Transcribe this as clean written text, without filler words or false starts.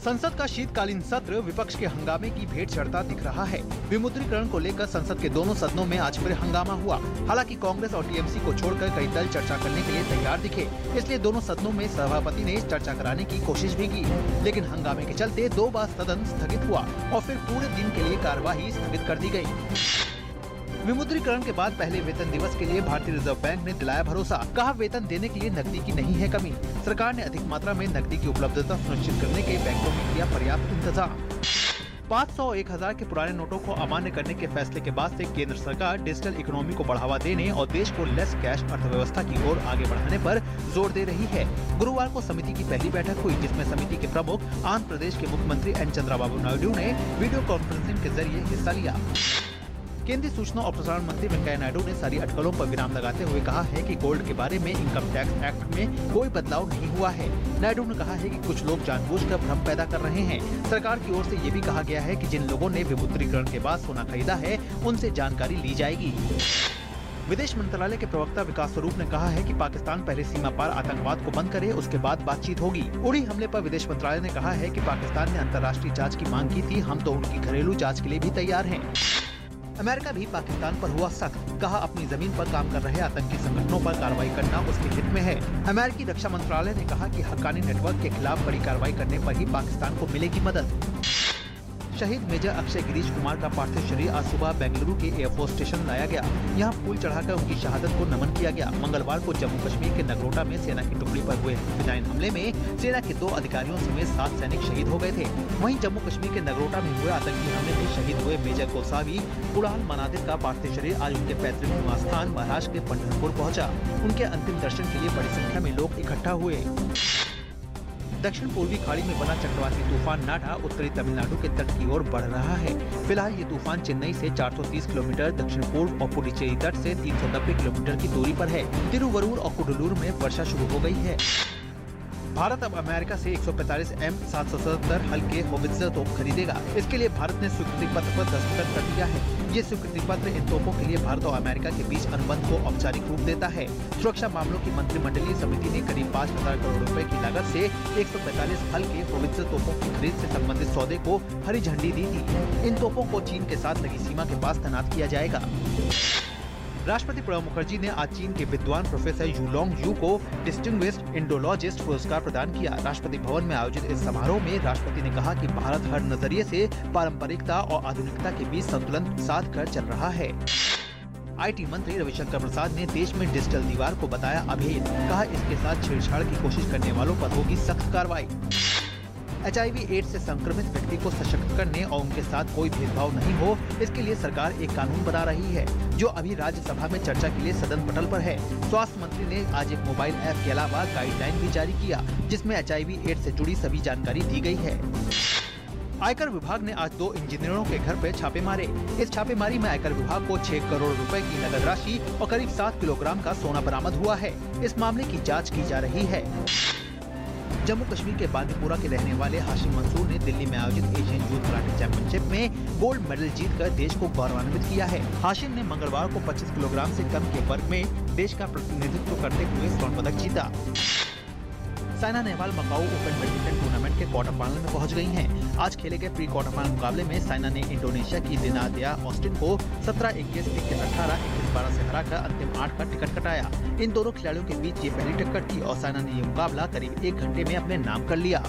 संसद का शीतकालीन सत्र विपक्ष के हंगामे की भेंट चढ़ता दिख रहा है। विमुद्रीकरण को लेकर संसद के दोनों सदनों में आज फिर हंगामा हुआ। हालांकि कांग्रेस और टीएमसी को छोड़कर कई दल चर्चा करने के लिए तैयार दिखे, इसलिए दोनों सदनों में सभापति ने चर्चा कराने की कोशिश भी की, लेकिन हंगामे के चलते 2 बार सदन स्थगित हुआ और फिर पूरे दिन के लिए कार्यवाही स्थगित कर दी गयी। विमुद्रीकरण के बाद पहले वेतन दिवस के लिए भारतीय रिजर्व बैंक ने दिलाया भरोसा। कहा, वेतन देने के लिए नकदी की नहीं है कमी। सरकार ने अधिक मात्रा में नकदी की उपलब्धता सुनिश्चित करने के बैंकों में किया पर्याप्त इंतजाम। 500 और 1000 के पुराने नोटों को अमान्य करने के फैसले के बाद से केंद्र सरकार डिजिटल इकोनॉमी को बढ़ावा देने और देश को लेस कैश अर्थव्यवस्था की ओर आगे बढ़ाने पर जोर दे रही है। गुरुवार को समिति की पहली बैठक हुई, जिसमें समिति के प्रमुख आंध्र प्रदेश के मुख्यमंत्री एन चंद्रबाबू नायडू ने वीडियो कॉन्फ्रेंसिंग के जरिए हिस्सा लिया। केंद्रीय सूचना और प्रसारण मंत्री वेंकैया नायडू ने सारी अटकलों पर विराम लगाते हुए कहा है कि गोल्ड के बारे में इनकम टैक्स एक्ट में कोई बदलाव नहीं हुआ है। नायडू ने कहा है कि कुछ लोग जानबूझकर भ्रम पैदा कर रहे हैं। सरकार की ओर से ये भी कहा गया है कि जिन लोगों ने विमुद्रीकरण के बाद सोना खरीदा है, उनसे जानकारी ली जाएगी। विदेश मंत्रालय के प्रवक्ता विकास स्वरूप ने कहा है कि पाकिस्तान पहले सीमा पार आतंकवाद को बंद करे, उसके बाद बातचीत होगी। उड़ी हमले पर विदेश मंत्रालय ने कहा है कि पाकिस्तान ने अंतर्राष्ट्रीय जांच की मांग की थी, हम तो उनकी घरेलू जांच के लिए भी तैयार हैं। अमेरिका भी पाकिस्तान पर हुआ सख्त। कहा, अपनी जमीन पर काम कर रहे आतंकी संगठनों पर कार्रवाई करना उसके हित में है। अमेरिकी रक्षा मंत्रालय ने कहा कि हक्कानी नेटवर्क के खिलाफ बड़ी कार्रवाई करने पर ही पाकिस्तान को मिलेगी मदद। शहीद मेजर अक्षय गिरीश कुमार का पार्थिव शरीर आज सुबह बेंगलुरु के एयरफोर्स स्टेशन लाया गया। यहाँ फूल चढ़ाकर उनकी शहादत को नमन किया गया। मंगलवार को जम्मू कश्मीर के नगरोटा में सेना की टुकड़ी पर हुए फिनाइन हमले में सेना के 2 अधिकारियों समेत 7 सैनिक शहीद हो गए थे। वहीं जम्मू कश्मीर के नगरोटा में हुए आतंकी हमले में शहीद हुए मेजर गोसावी कुणाल मनादिर का पार्थिव शरीर आज उनके पैतृक निवास स्थान महाराष्ट्र के पंढरपुर पहुँचा। उनके अंतिम दर्शन के लिए बड़ी संख्या में लोग इकट्ठा हुए। दक्षिण पूर्वी खाड़ी में बना चक्रवाती तूफान नाडा उत्तरी तमिलनाडु के तट की ओर बढ़ रहा है। फिलहाल ये तूफान चेन्नई से 430 किलोमीटर दक्षिण पूर्व और पुडुचेरी तट से 390 किलोमीटर की दूरी पर है। तिरुवरूर और कुडलूर में वर्षा शुरू हो गई है। भारत अब अमेरिका से 145 M777 हल्के होवित्जर तोप खरीदेगा। इसके लिए भारत ने स्वीकृति पत्र पर दस्तखत कर दिया है। ये स्वीकृति पत्र इन तोपों के लिए भारत और अमेरिका के बीच अनुबंध को औपचारिक रूप देता है। सुरक्षा मामलों की मंत्रिमंडलीय समिति ने करीब 5,000 करोड़ रुपए की लागत से 145 हल्के होवित्जर तोपों की खरीद से संबंधित सौदे को हरी झंडी दी थी। इन तोपों को चीन के साथ लगी सीमा के पास तैनात किया जाएगा। राष्ट्रपति प्रणब मुखर्जी ने आज चीन के विद्वान प्रोफेसर यूलोंग यू को डिस्टिंग्विश्ड इंडोलॉजिस्ट पुरस्कार प्रदान किया। राष्ट्रपति भवन में आयोजित इस समारोह में राष्ट्रपति ने कहा कि भारत हर नजरिए से पारंपरिकता और आधुनिकता के बीच संतुलन साध कर चल रहा है। IT मंत्री रविशंकर प्रसाद ने देश में डिजिटल दीवार को बताया अभेद। कहा, इसके साथ छेड़छाड़ की कोशिश करने वालों पर होगी सख्त कार्रवाई। HIV/AIDS से संक्रमित व्यक्ति को सशक्त करने और उनके साथ कोई भेदभाव नहीं हो, इसके लिए सरकार एक कानून बना रही है, जो अभी राज्यसभा में चर्चा के लिए सदन पटल पर है। स्वास्थ्य मंत्री ने आज एक मोबाइल ऐप के अलावा गाइडलाइन भी जारी किया, जिसमें HIV/AIDS से जुड़ी सभी जानकारी दी गई है। आयकर विभाग ने आज 2 इंजीनियरों के घर पर छापे मारे। इस छापेमारी में आयकर विभाग को 6 करोड़ रुपए की नकद राशि और करीब 7 किलोग्राम का सोना बरामद हुआ है। इस मामले की जाँच की जा रही है। जम्मू कश्मीर के बांदीपुरा के रहने वाले हाशिम मंसूर ने दिल्ली में आयोजित एशियन यूथ कराटे चैंपियनशिप में गोल्ड मेडल जीतकर देश को गौरवान्वित किया है। हाशिम ने मंगलवार को 25 किलोग्राम से कम के वर्ग में देश का प्रतिनिधित्व करते हुए स्वर्ण पदक जीता। Saina Nehwal Macau open badminton tournament के क्वार्टर फाइनल में पहुंच गई हैं। आज खेले गए प्री क्वार्टर फाइनल मुकाबले में साइना ने इंडोनेशिया की दिनादिया ऑस्टिन को 17-21, 21-18, 21-12 से हराकर अंतिम 8 का टिकट कटाया। इन दोनों खिलाड़ियों के बीच ये पहली टक्कर थी और साइना ने ये मुकाबला करीब 1 घंटे में अपने नाम कर लिया।